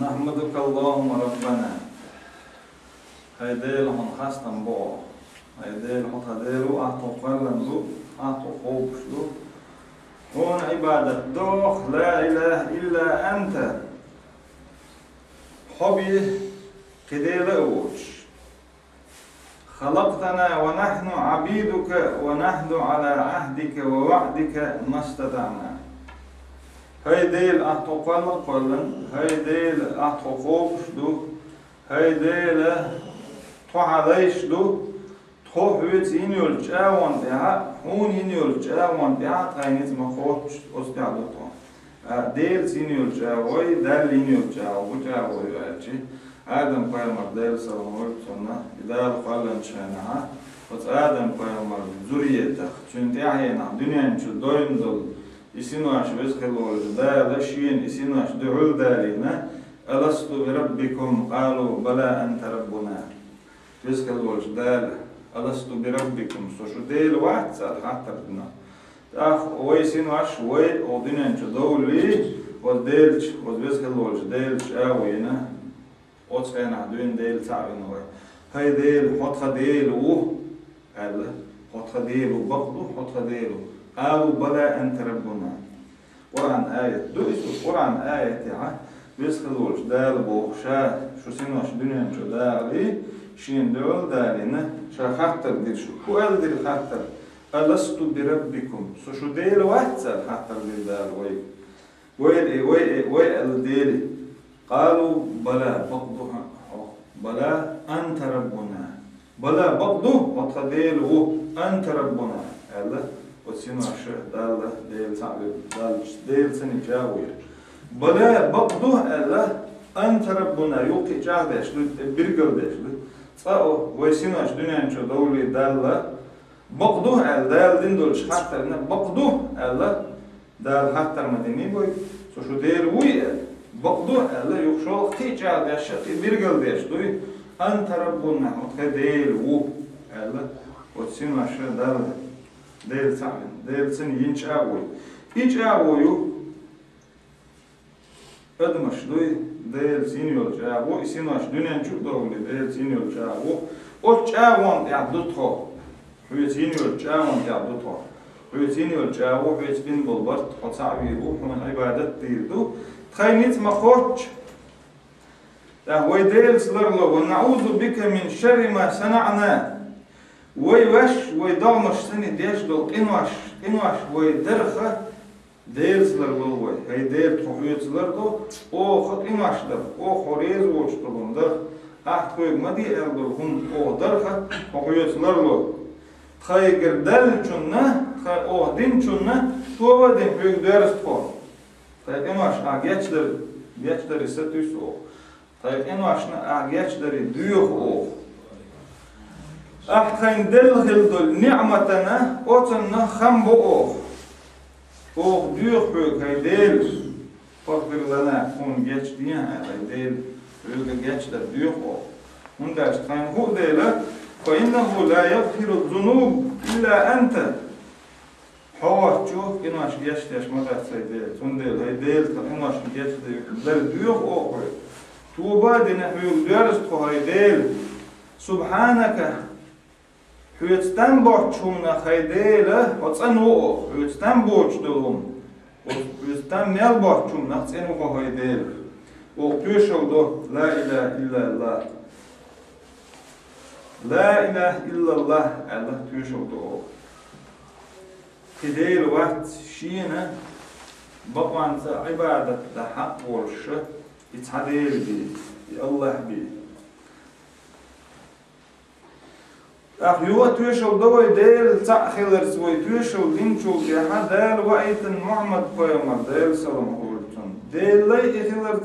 نحمدك اللهم ربنا هيديل هون خاصة بو هيديل هون هيديلو أعطوا قلن له أعطوا خوبش له هون عبادة دوخ لا إله إلا أنت حبي كديل أوش خلقتنا ونحن عبيدك ونحن على عهدك ووعدك ما استطعنا هيديل أعطوا قلن هيديل أعطوا خوبش له هيديل توعليش له توحوت ينيول جاوان بها هون ينيول جاوان بها تاينيت مخوش أسبيعدو تو ديل ينيول جاوي دال ينيول جاوي أجي آدم قيمر ديل سلامور تنا إدال قلن شانها وت آدم قيمر زوريتك چون تاعينا دنيا انشو دوين دل يسينواش بسخلول دال شين يسينواش دعول دالينا ألست بربكم قالوا بلى أنت ربنا بسخلول دال ألست بربكم سوشو ديل واحد سال حتى بدنا أخ ويسين واش وي ودينن جدولي وديلش ودبسخلول ديلش أوينا أتخينا دوين ديل تعبين وي هاي ديل حط ديل هلا حط ديل وبقضو حط ديل قالوا بلى أنت ربنا قرآن آية دويسو قرآن آية تاعه بسخلول دال بوخشا شو سينواش دينن جدالي شين دول دالنا شا خاطر دير شو كوال دير خاطر ألست بربكم شو ديل واحد سال خاطر دير دال وي الديل قالوا بلا بقضها بلا أنت ربنا بلا بقضه وتديل أنت ربنا هلا وسينو عشر دال ديل صعب دال سني جاوير بلا بقضه هلا أنت ربنا يوقي جاهدش بيرجل صاو ويسيناش دنيا انشو دولي دال بقدو دال دندول حتى بقدو دال حتى مديني بوي شو دير وي بقدو يخشول خي جاد يا شتي بيرجل ديش دوي انت ربنا متخديل وتسيناش دال صعب دال سن ينشاوي يجاويو أدمش دوي ديل سينيول جاوو يسيناش دنيا نشوف دولي ديل سينيول جاوو أو جاوان يعدوتها هو سينيول جاوان يعدوتها هو سينيول جاوو هو سبين بالبرد حصعبيرو من عبادة تيردو تخينيت مخوش هو ديل سلرلو ونعوذ بك من شر ما صنعنا ويوش ويدامش سني ديش دول قنواش ويدرخه ديل سلرلو هي ديل تخويت سلردو او خط إماشدر او خوريز وشتلون در أحد خويك مدي أردل هم او درخه تخويت سلرلو تخيكر دل چونه او دين چونه توبا دين خويك درس تخو تخيك إماش geçler isetüs o تخيك إماشنا geçler düyük o أحد دل هلدل نعمتنا اوتنا خمبو او او duur hij deel فقدر كون جيتش ديها hij deel wilde جيتش در duur او من داش كان هو ديلا فإنه لا يغفر الذنوب إلا أنت هو تشوف إنه عش جيتش تاش ما قاعد سيديل من ديل hij deel إنه عش جيتش در duur او توبا دينا هو درس hij deel سبحانك Hüyetsten borçumna haydele, otsan o, hüyetsten borçlum, hüyetsten mel borçumna, sen o haydele. O tüşoldu, la ilahe illallah. La ilahe illallah, Allah tüşoldu o. Kideyl vaxt şiine, bakmansa ibadette hak oluşu, itadeyl bi, Allah bi. أخيوة توشل دوي ديل تأخير سوي توشل دينشل جها ديل وقت محمد قيامر ديل سلام قولتون ديل لا إخير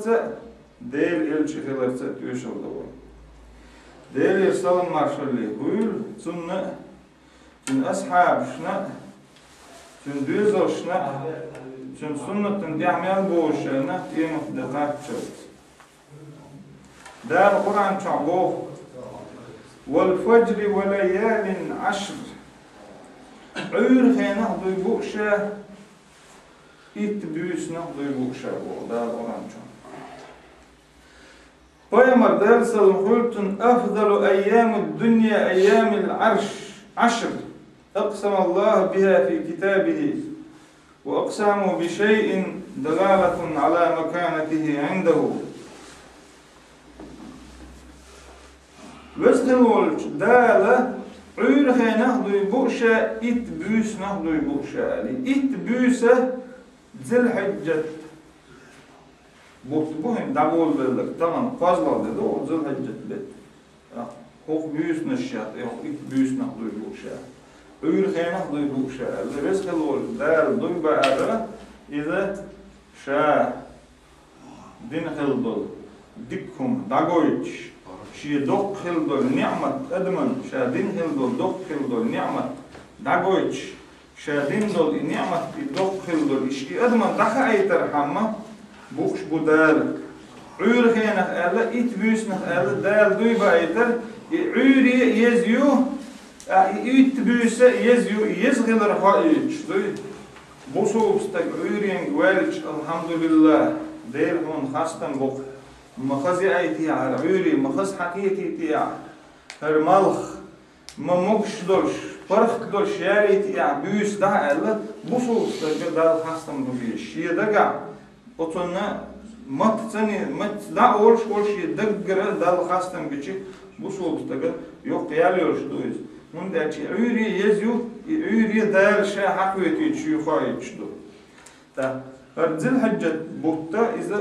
ديل إلش إخير توشل دوي ديل يرسلم مارشلي قول تن أصحاب شنا تن دوزر شنا تن سنة تن دعمل بوشنا قيمة دقات شرط ديل القرآن شعبوه والفجر وليال عشر عور خي نهضي بوشة إتبوس نهضي بوشة ودا القرآن Peygamber sallallahu aleyhi ve sellem afdalu eyyamid dunya eyyamil arş aşr. أقسم الله بها في كتابه وأقسموا بشيء دلالة على مكانته عنده. Vestelolç dâle ûrhe nahduy bu'şa it büs nahduy bu'şa. İt büse zilhiccet. Bu hem davul verdik. Tamam fazla dedi o zilhiccet dedi. Hok büs nşat, it büs nahduy bu'şa. Ûrhe nahduy bu'şa. Vestelolç dâle duy ba'ara ize şa din hildol dikkum dagoyç. Şi dok hildol ni'mat edman şadin hildol dok hildol ni'mat dagoyç şadin dol ni'mat dok hildol işi edman daha aytar hamma buş budal ürhena ala it büsna ala dal duy baytar ürü yezyu it büse yezyu yezgiler haiç duy bu soğustak ürün welç elhamdülillah der hon hastan bok مخزي أيتي على عيري مخز حكيتي تيا هرمالخ مموكش دولش فرخ دولش ياري تيا بيوس ده ألا بوسوس دال خاستم دوبيش يدقع أتونا مت تاني مت دا أولش يدقر دال خاستم بيشي بوسوس دقر يوق ياليوش دويز من داشي عيري يزيو عيري دال شا حكيتي تشي خايتش دو تا هرزل حجة بوتا إذا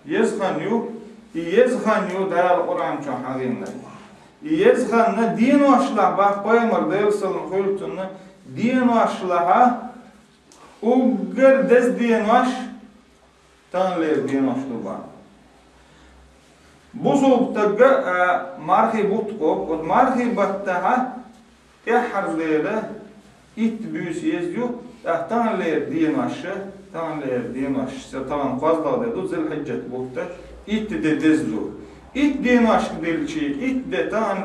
يزخانيو يزخانيو دال القرآن شو حالينا يزخاننا دين واشلح باه بايمر دير سلم خلطنا دين واشلحا وقر دز دين واش تنلير دين واشلو باه بوصوب تقا مارخي بوتقوب ود مارخي بطها احر ليلة ات بيوس يزيو تنلير دين واشا تنلير دين واش طبعا قصدا دو زل حجة بوتا it de dezlu. It din aşk delçi, it de tan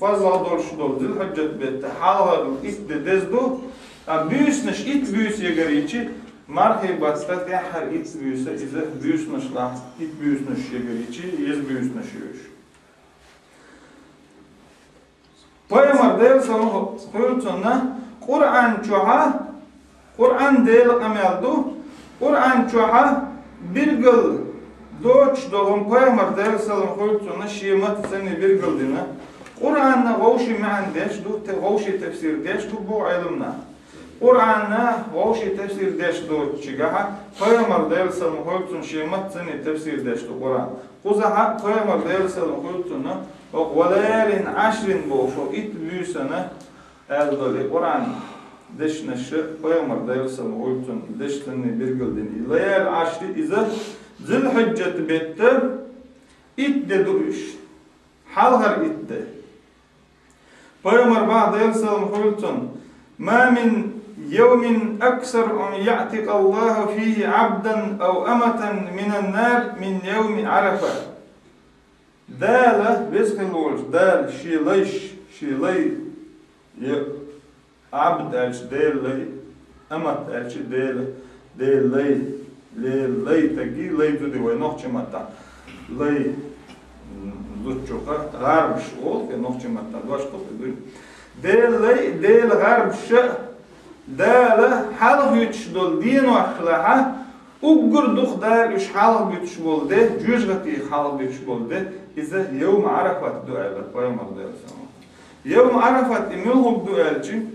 fazla dolşu dol dil hacet bette halal it de dezlu. Büyüsnüş it büyüsye geriçi marhe bastat ya her it büyüse ize büyüsnüş la it büyüsnüş geriçi yez büyüsnüş yoş. Peygamber der sallallahu aleyhi ve sellem Kur'an çoğa Kur'an del ameldu Kur'an çoğa bir gıl Doç dolum Peygamber der sallallahu aleyhi ve sellem şimat seni bir gıldına Kur'an'na gavşi me'andeş du te gavşi tefsir deş du bu ilimna Kur'an'na gavşi tefsir deş du çıgaha Peygamber der sallallahu aleyhi ve sellem şimat seni tefsir deş du Kur'an Kuzaha Peygamber der sallallahu aleyhi ve sellem o velayalin aşrin bu şu it büyüsene eldoli Kur'an deşneşi Peygamber der sallallahu aleyhi ve sellem deşlerini bir gıldına layal aşri ize Zilhiccet bette itte duruş. Halgar itte. Peygamber ba'da sallallahu aleyhi ve sellem ma min yevmin aksar ya'tik Allah fihi abdan ev amatan minen nar min yevmi arafa. Dala bezgilolş dal şilay abd elç delay amat elç delay lay tagi lay tudi ve nohçemata lay lutçoka garb şol ve nohçemata başka bir del garb şa dala halv yuç dol din vaxlaha uggurduk dar üç halv yuç boldu cüzgati halv yuç boldu ize yevm arafat duayla Peygamber sallallahu yevm arafat imul dualci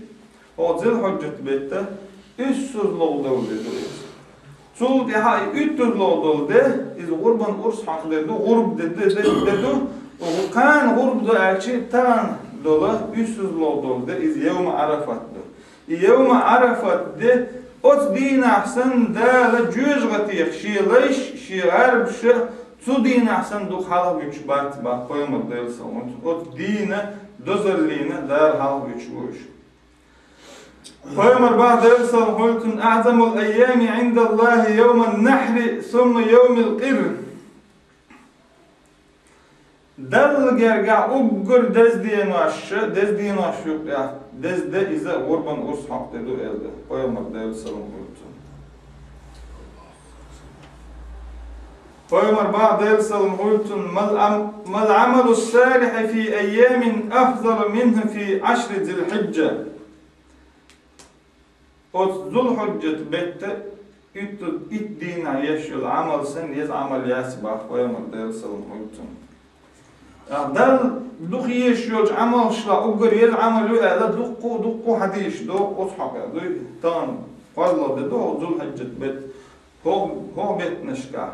o zilhicjet bette üssüzlüğü dedi Sul diha ütürlü oldu iz gurban urs hak dedi gurb dedi o kan gurb da elçi tan dola üssüzlü oldu iz yevm arafat yevm arafat de ot din ahsan da la cüzgati şileş şiarb şi su din ahsan du halv güç bat Peygamber sallallahu ot dine dozerline dar halv güç vuş Peygamber ba'da sallallahu aleyhi ve sellem a'zamul eyyami indallahi yevmen nahri summa yevmil qir. Dal gerga uggur dezdiyen vaş yok ya. Dezde ize urban urs hak dedi elde. Peygamber sallallahu aleyhi ve sellem. فيمر بعض يرسل قلت ما العمل الصالح في أيام أفضل منه في 10 ذي الحجة ذو الحجة بيت الدين يشو العمل سن يزعمل ياسبع فيمر يرسل قلت دل دخي يشو عمل شلا أقر يزعمل لا دقو حديش دو أصحاب دو تان فضل دو ذو الحجة بيت هو بيت نشكا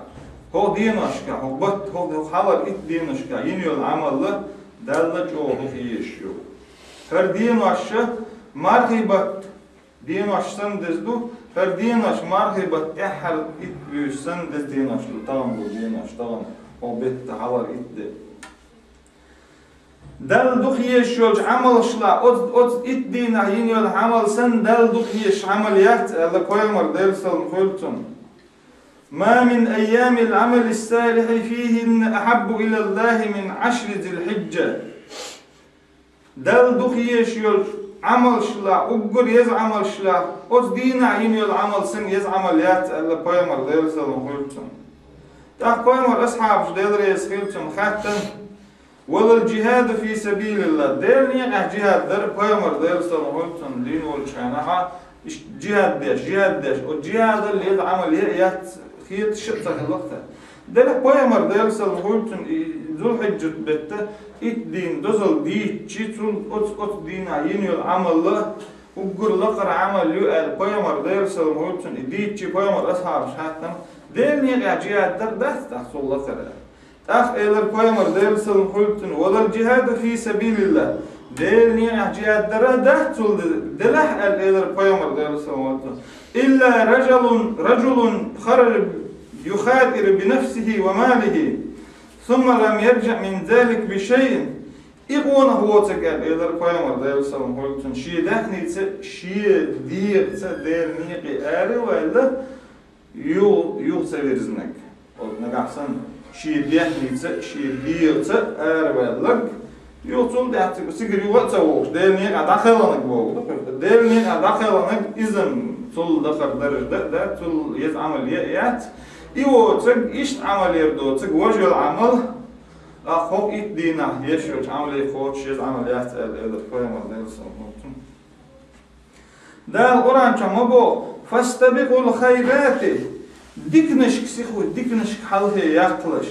هو دينشكا هو بط هو حاول دينشكا ينيو العمل له دلج او يشيو هر دينش مرحبت دينش سندزدو هر دينش مرحبت احل اتبيو سندز دينش طبعا دينش طبعا هو بيت حاول دل دخيش عمل شلا أز اتدينا ينيو العمل سن دل دخيش عمليات لكويمر ديرسل مخلتون ما من أيام العمل الصالح فيهن أحب إلى الله من 10 ذي الحجة دل دخيش عمل شلا أقر يزعمل شلا أز دينا ينيو العمل سن يزعمليات لكويمر ديرسل مخلتون كويمر أصحاب دير يسخلتون خاتن ولا الجهاد في سبيل الله ديرني جهاد در كويمر ديرسل مخلتون دين والشانها جهاد ديش والجهاد اللي يدعمل يات خيط شقة الوقت ده كويمر ديرسل مخلتون ذو الحجة بيت الدين دزل دي تشيتون أت دين عينيو العمل له وقر لقر عمل يو كويمر ديرسل مخلتون دي تشي كويمر أصحاب شاتم ديرني جهاد در ده تحصل لقر أخ إلى كويمر ديرسل مخلتون ولا الجهاد في سبيل الله ديرني جهاد در ده تول دلح إلى كويمر ديرسل مخلتون إلا رجل خرج يخاطر بنفسه وماله ثم لم يرجع من ذلك بشيء إغونا هو تقال إلى كويمر ديرسل مخلتون شي دهني شي دير ديرني قاري ولا يو سويرزنك نقحسن شي دهني شي دير أربلك يوصل ده سيجري وقت ووش ديرني داخلنك بوق ديرني داخلنك إذن تول دخل درجة ده تول يتعمل يات إيوه تج إيش عمل يردو تج وجه العمل أخوك إدينا يشوف عمل يخوش يتعمل يات إذا كويمر ديرسل مخلتون ده القرآن كم بو فاستبقوا الخيرات ديكنشك سيخو ديكنشك حلها يقلش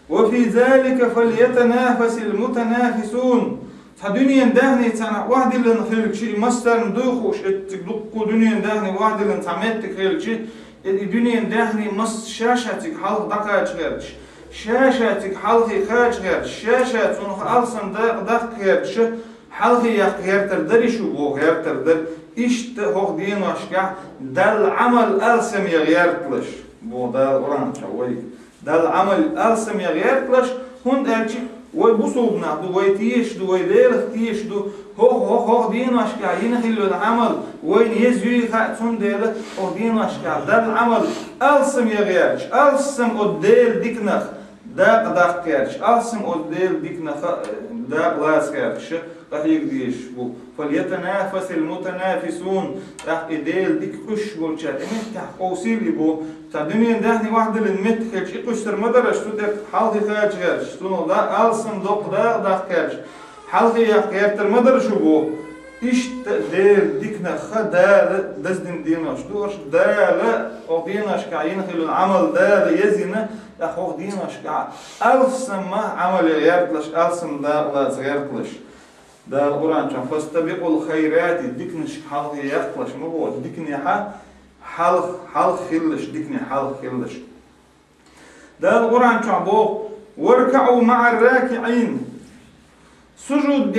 وفي ذلك فليتنافس المتنافسون دنيا دهني تاع واحد اللي نخلق شيء مستر ندوخوش تدقوا دنيا دهني واحد اللي نتعمد تخلق شيء دنيا دهني مس شاشتك حلق دقائق غيرش شاشتك حلق خارج غيرش شاشات ونخ ألسن دق غيرش حلق غير تردري شو بو غير تردر إيش هو دين واشكع دل عمل ألسم يغيرتلش بو دل قرآن شوي دل عمل ألسم يغيرتلش هون أرجع ويبصوبنا دو ويتيش دو ويديرخ تيش دو هو دين واشكع ينخلو العمل وين يزوي خاتون ديله هو دين واشكع دل عمل ألسم يغيرش ألسم أديل ديكنخ داق كيرش ألسم أديل ديكنخ داق لاس كيرش قهيق ديش بو فليتنافس المتنافسون تح إديل ديك قش بولشات إمت تح قوسيلي بو تا دنيا دهني واحد اللي متخلش إقشتر مدرش تدك حلقي خارج غيرش تنو دا ألسم دوق دا كيرش حلقي يقيرتر مدرش بو إيش ديل ديك نخا دا دزدن ديناش دوش دا لا أو ديناش كعين خلو العمل دا يزينا أخو ديناش كع ألسم ما عمل يغيرتلش ألسم دا لا زغيرتلش ده القرآن كان فاستبقوا الخيرات ديكنش حلق يخلش مبو ديكني حلق خلش ديكني حلق خلش ده القرآن كان بو واركعوا مع الراكعين سجود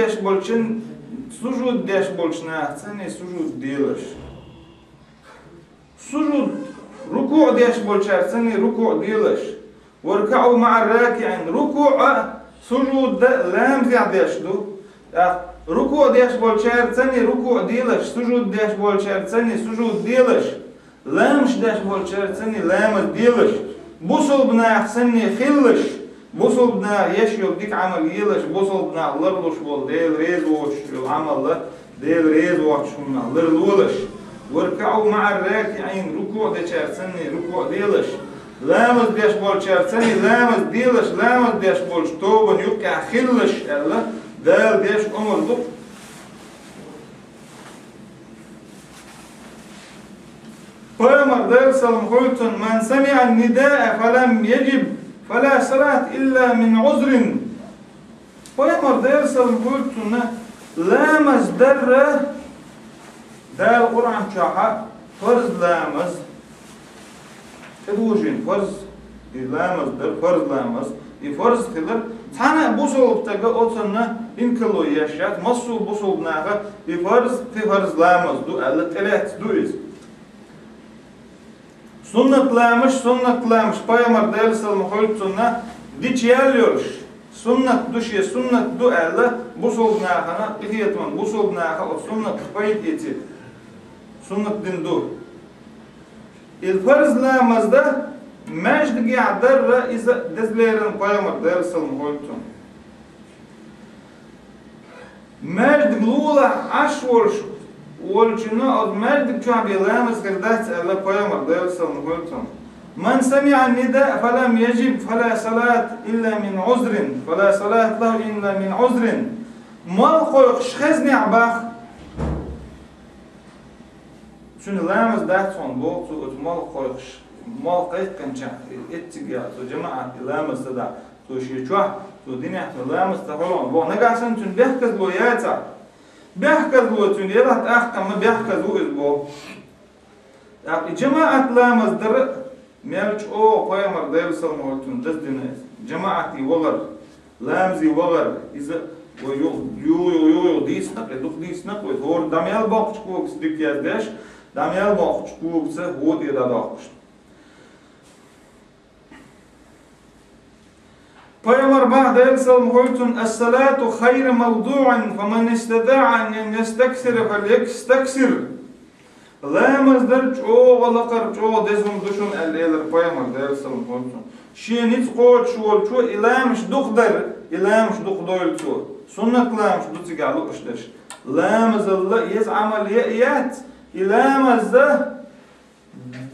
ديش بولشنا ثاني سجود ديلش سجود ركوع ديش بولشار ثاني ركوع ديلش واركعوا مع الراكعين ركوع سجود لام ديش دو ركوع ديش بولشار ثاني ركوع ديلش سجود ديش بولشار ثاني سجود ديلش لامش ديش بولشار ثاني لام ديلش بوصل بنا ثاني خلش بوصل بنا يشيل ديك عمل يلش بوصل بنا لرلوش بول ديل ريز وش العمل ده ديل ريز وش منا لرلولش واركعوا مع الراكعين ركوع ديشار ثاني ركوع ديلش لامز ديش بول شارتني لامز ديلش لامز ديش بول شتوبن يوقع خلش الله دال ديش أمر دق فأمر دال سلم خلتن من سمع النداء فلم يجب فلا صلاة إلا من عذر فأمر دال سلم خلتن لامز در دال القرآن شاحة فرض لامز تدوجين فرض لامز در فرض لامز فرض خلر تانا بوصل بتاعه أصلا إنكلو يشات مصو بوصل بناها فرض في فرض لامز دو على ثلاث دويز سنة لامش بايمر دالسل محول سنة ديتشياليوش سنة دوشي سنة دو على بوصل بناها إثيتون بوصل بناها وسنة بايد إتي سنة دين دو الفرض لامز ده ماجد قاعد إذا دزليرن بايمر دالسل محول سنة ماجد قلولا عشورش والجنة ماجد شعبي لامز قردات على بايمر دالسل محول سنة من سمع النداء فلم يجب فلا صلاة إلا من عذر فلا صلاة له إلا من عذر مال خويقش خزني عباخ شنو لامز دات صون بوقتو مال خويقش مال قيت كنشا اتجاه تو جماعة لامز تدا تو شيشوح تو دينيح تو لامز تهولون بو نقاسن تن بيحكز لو ياتا بيحكز لو تن يلات أحكم ما بيحكز لو إزبو جماعة لامز در ميلش أو بايمر دالسل مولتون دزدينيس جماعتي وغر لامزي وغر إذا ويو ديس نقل دوخ ديس نقل هور داميال باقش كوكس ديكياز داش داميال باقش كوكس هو دي داقش بايمر بعد دالسل مولتون الصلاة خير موضوع فمن استطاع أن يستكثر فليستكثر لامز درج او غلقر جو دزم دوشون الليلر بايمر دالسل مولتون شي نيت قوت شول شو إلامش دخدر إلامش دخدول شو سنة لامش دوتي قالو اشدش لامز الله يزعمل يأيات إلامز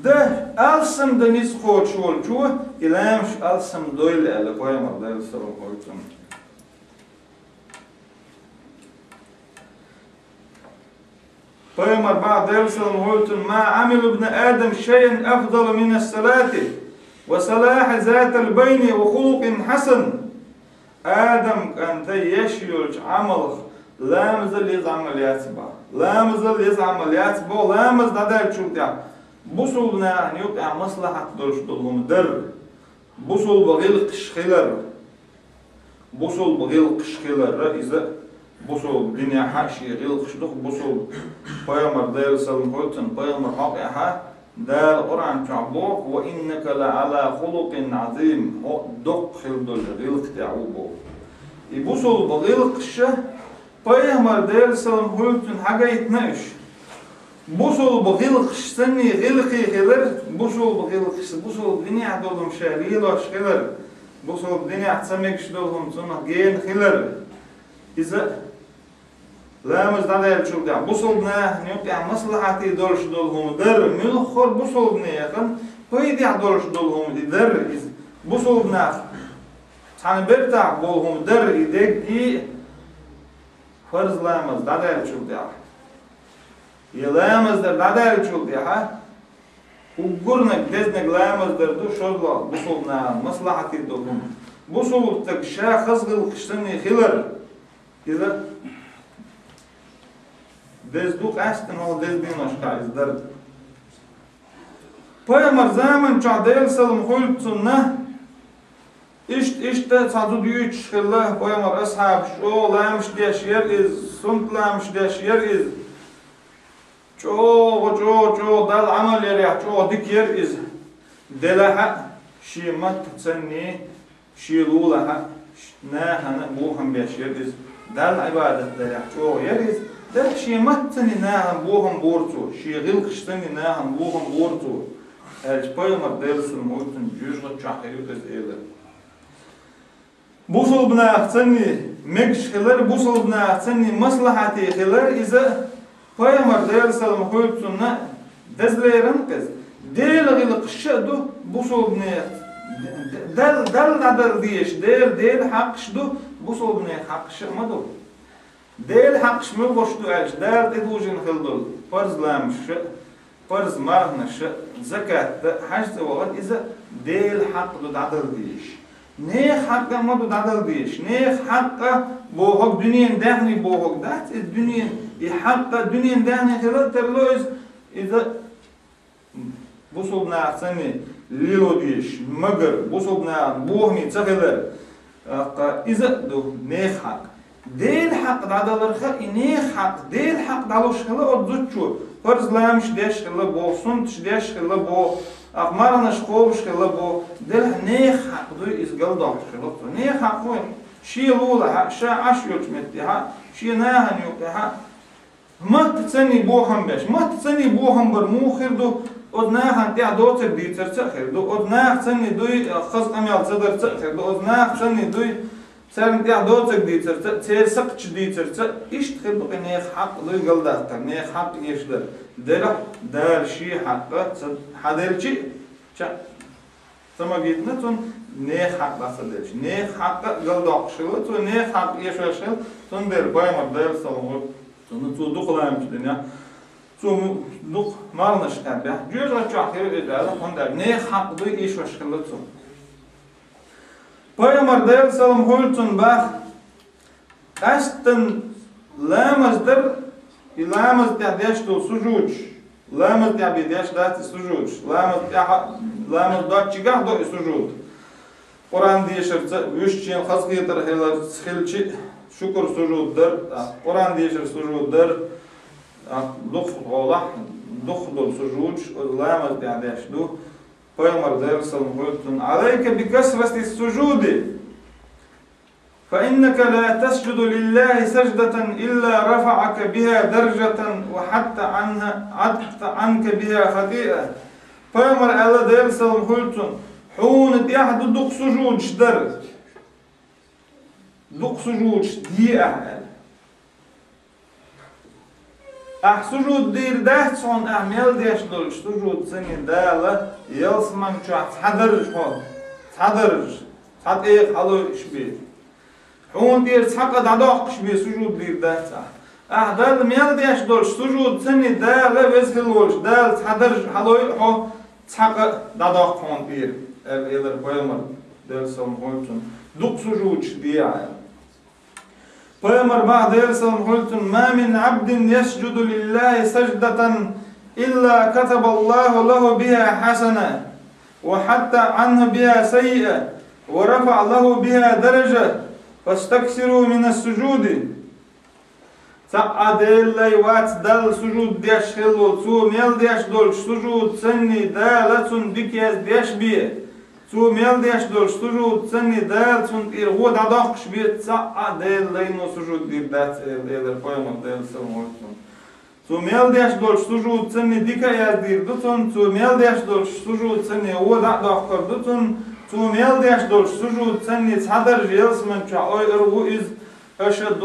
ده ألسم ده نيت قوت شول شو إلامش ألسم دويل على بايمر دالسل مولتون بايمر بعد دالسل مولتون ما عمل ابن آدم شيئا أفضل من الصلاة وصلاح ذات البين وخلق حسن آدم كان يشيل عمل لامزل يزعمل ياتبا لامزل يزعمل ياتبا لامز دادال شو بتاع بوصلنا يبقى مصلحة درش دلهم در بوصل بغلقش خلر بوصل بغلقش خلر إذا بوصل دنيا حاشي غلقش دخ بوصل بايمر دالسل مولتون بايمر حقها دال قرآن شعبوك وإنك لعلى خلق عظيم هو دق خلدل غلق تعوبو يبوصل بغلقش بايمر دالسل مولتون حاجة يتناقش بوصل بغلقش سني غلقي خلر بوصل بغلقش بوصل دنيا دولهم شاريلوش خلر بوصل دنيا تسميكش دولهم سنة جين خلر إذا لامز دادال شو بتاع بوصلنا نيوقع مصلحتي دولش دولهم در ملخور بوصلنا يخن فيدي دولش دولهم در بوصلنا تحن برتاع بولهم در يدك فرض لامز دادال شو بتاع يلامز در دادال شو بتاع وقرنك دزنك لامز در دو شغلة بوصلنا مصلحتي دولهم بوصل تكشا خزغل قشتني خلر إذا دزدوق أستن هو دزدينوش كايز درد بايمر زمن چادل سلم خلتنا إشت تصادو ديوش خلا بايمر أصحاب شو لامش ديش يرئز سنت لامش ديش يرئز جو دال عمل يريح جو ديك يرئز دلها شي مت تسني شي لولها ناهنا بوهم بيش يرئز دال عبادة دلها جو يرئز ده شيء متني ناهم بوهم بورتو شيء غير خشتني ناهم بوهم بورتو الجبايمر دالسل مولتون جوجل تشاحيو تزيله بوصل بنا أحسني مكش خلر بوصل بنا أحسني مصلحتي خلر إذا بايمر دالسل مولتون دزليرن كز ديل غير قشدو busul ne dal diyeş del haqqşdu busul ne haqqşı mıdır? Del haqqş mı boşdu elş dal edujin hıldul farzlamış farz marhnaş zakat hacd ve iza del haqqdu dadal diyeş. Ne haqqı mı dadal diyeş? Ne haqqı bu hak dünyen dahni bu hak dat dünyen haqqı dünyen dahni hılatırloz iza busul ne seni Lilo diyeş, măgăr, busobna, bohni, çağılar. İza do ne hak. Del hak dadalarga ne hak, del hak daluşhılı odzutçu. Farzlamış deşhılı bo, sunt deşhılı bo, akmarana şkovşhılı bo. Del ne hak do izgaldaşhılı. Ne hak o? Şi lula ha, şa aş yolçmetti ha, şi nahan yok ha. Mat tsani boham beş, mat tsani boham bar muhirdu. Odnahan tja docer dicer cahir, do odnah ceni duy khaz amyal cedar cahir, do odnah ceni duy cern tja docer dicer cahir, sakç dicer cahir, işt khirdu ne haq duy galdahtar, ne haq yeşler. Dela dal şi haqqı hadelçi ça sama gitne ton ne haq basadelç, ne haqqı galdaqşılı, ton ne haq yeşerşil, ton der bayamar dal salomur, ton tu duqlaymış dünya. Zum duq marnaş tabi. Cüz'a çahir edələ onda ne haqdı iş başqılı tun. Peygamber deyil salam hultun bax astan lamazdır ilamaz ta'daştu sujuj. Lamaz ta'bidaş dati sujuj. Lamaz dağçıgah do sujud. Kur'an diyişirsə üççin xazqiyyətər helar sıxilçi şükür sujuddur. Kur'an diyişir sujuddur. دخل سجود لامز تعداش دو Peygamber sallallahu aleyhi ve sellem عليك بكثرة السجود فإنك لا تسجد لله سجدة إلا رفعك بها درجة وحتى عنك بها خطيئة. Peygamber sallallahu aleyhi ve sellem حون تيحد دق سجود شدر دق سجود دي أهل سجود دير ده son أعمال ديش دول سجود سني دالة يلسمان شو تحضرش هو تحضرش تحضيق حلو إشبه حون دير تحقق دادوق إشبه سجود دير ده دال ميال ديش دول سجود سني دالة وزهلوش دال تحضرش حلو هو تحقق دادوق حون دير إلر بيمر دال سلم هولتون دوق سجود دير Peygamber sallallahu aleyhi ve sellem ma min abdin yescudu lillahi secdeten illa kataballahu lahu biha hasana ve hatta anhu biha seyyi'e ve rafa' lahu biha derece fastaksiru minas sucudi. Ta'adellay wat dal sucud diyaş hillu tu mel diyaş dol sucud senni dalatun dikyaz diyaş biye. Tu mel diyaş dol sucud senni dalatun irgud adaq şbiyet ta'adellay no sucud dirdat eler koyamam del sallallahu. Tu mel diyaş dol sucud senni dikyaz dirdutun tu mel diyaş dol sucud senni od adaq kırdutun tu mel diyaş dol sucud senni sadar jelsman ça oy irgu iz أشد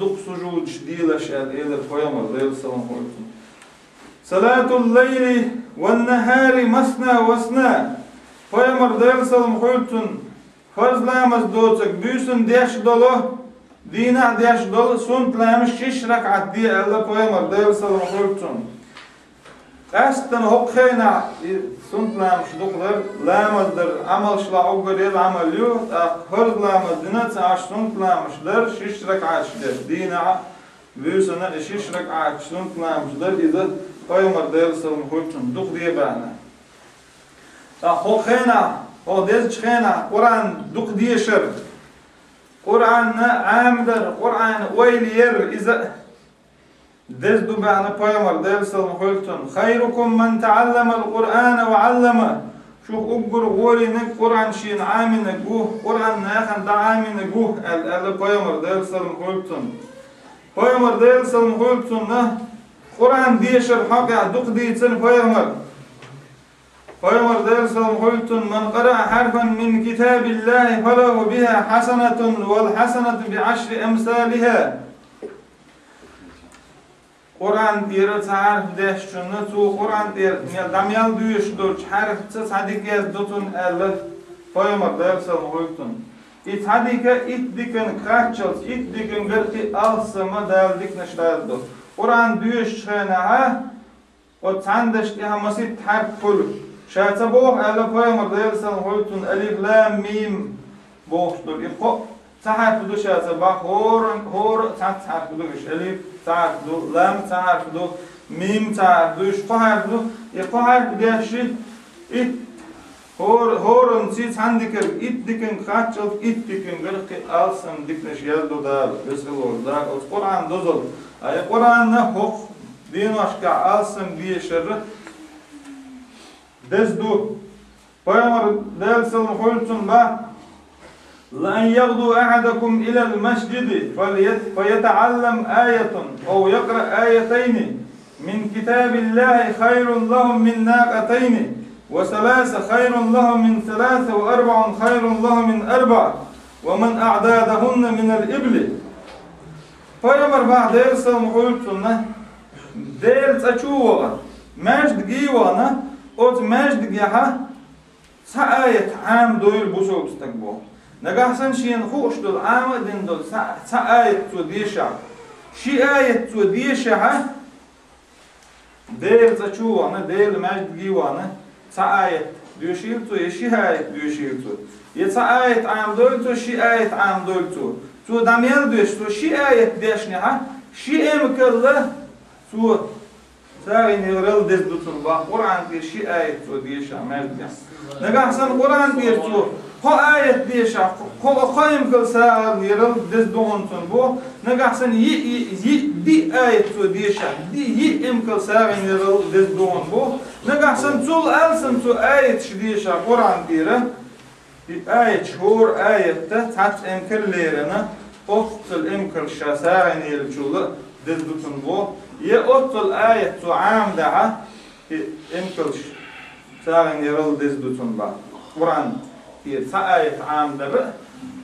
دق سجود شديد أشد إلى القيامة الليل السلام عليكم. صلاة الليل والنهار مثنى وثنى. قيامة الليل السلام عليكم. فرض لامز دوتك بيسن ديش دولو دينا ديش دولو سنت لامش شش ركعة دي الله قيامة الليل السلام عليكم. أستن هقينا سنت لامش دقلر لامزدر عمل شلا أقدر يد عمل يو فرض لامز دينات عش سنت لامشدر شش ركعة شدر دينا بيوسنا شش ركعة سنت لامشدر إذا قيمر دير سلم خوتشن دق دي بانا هقينا هو ديز خينا قرآن دق دي شر قرآن عامدر قرآن ويلير إذا دز دبعنا Peygamber sallallahu aleyhi ve sellem خيركم من تعلم القرآن وعلمه شو أقول قولي قرآن شين عامين جوه قرآن ناخن دا عامين جوه Peygamber sallallahu aleyhi ve sellem Peygamber sallallahu aleyhi ve sellem قرآن ديشر حقا دق ديتن Peygamber sallallahu aleyhi ve sellem من قرأ حرفا من كتاب الله فله بها حسنة والحسنة بعشر أمثالها Kur'an diyor tarif deşçünü tu Kur'an diyor damyal duyuşdur harfçı sadik yazdutun elle koyamar dersen koytun. İt hadike it diken kaççıl it diken gırki alsama deldik neşlerdi. Kur'an duyuş çıkana o tandaş ya masit harf kul. Şayta boğ elle koyamar dersen koytun elif lam mim boğuştur. İko تعرف دو شاذ با هور تعرف دوش ألف تعرف دو لام تعرف دو ميم تعرف دوش قهر دو يقهر بدهشي إت هور نسيت عندك إت دكن خاتشل إت دكن غرق ألسم دكنش يلدو دال بسلور دال القرآن دوزل أي قرآن نحق دين واشكع ألسم ديشر دزدو بيامر دالسل خلتن با لأن يغدو أحدكم إلى المسجد فيتعلم آية أو يقرأ آيتين من كتاب الله خير لهم من ناقتين وثلاث خير لهم من ثلاث وأربع خير لهم من أربع ومن أعدادهن من الإبل فيمر بعد يرسل مقولتنا دير تشوه مجد جيوانا أوت مجد جيها سآية عام دويل بوسوب استقبو نجاحسن شيء خوش دل عامدين دل سآية توديشة شي آية توديشة ديل تشوه ديل مجد جيوانا سآية دوشيلتو يشي آية دوشيلتو يسآية عام دولتو شي آية عام دولتو تو دميل دوشتو شي آية ديشنها شي إمكالله تو ساين يرل دزدوتن با قرآن دير شي آية توديشة مجد نجاحسن قرآن دير تو خو آية ديشة خو يمكن ساعة يرل دزدوهنتن بو نجاحسن دي آية تو ديشة دي يمكن ساعة يرل دزدوهن بو نجاحسن تول ألسن تو آية شديشة قرآن ديره دي آية شهور آية تحت إمكن ليرنا أطل إمكن شاساعة يرجول دزدوتن بو يأطل آية تو عام دعا إمكن ساعة يرل دزدوتن با قرآن دير سآية عام در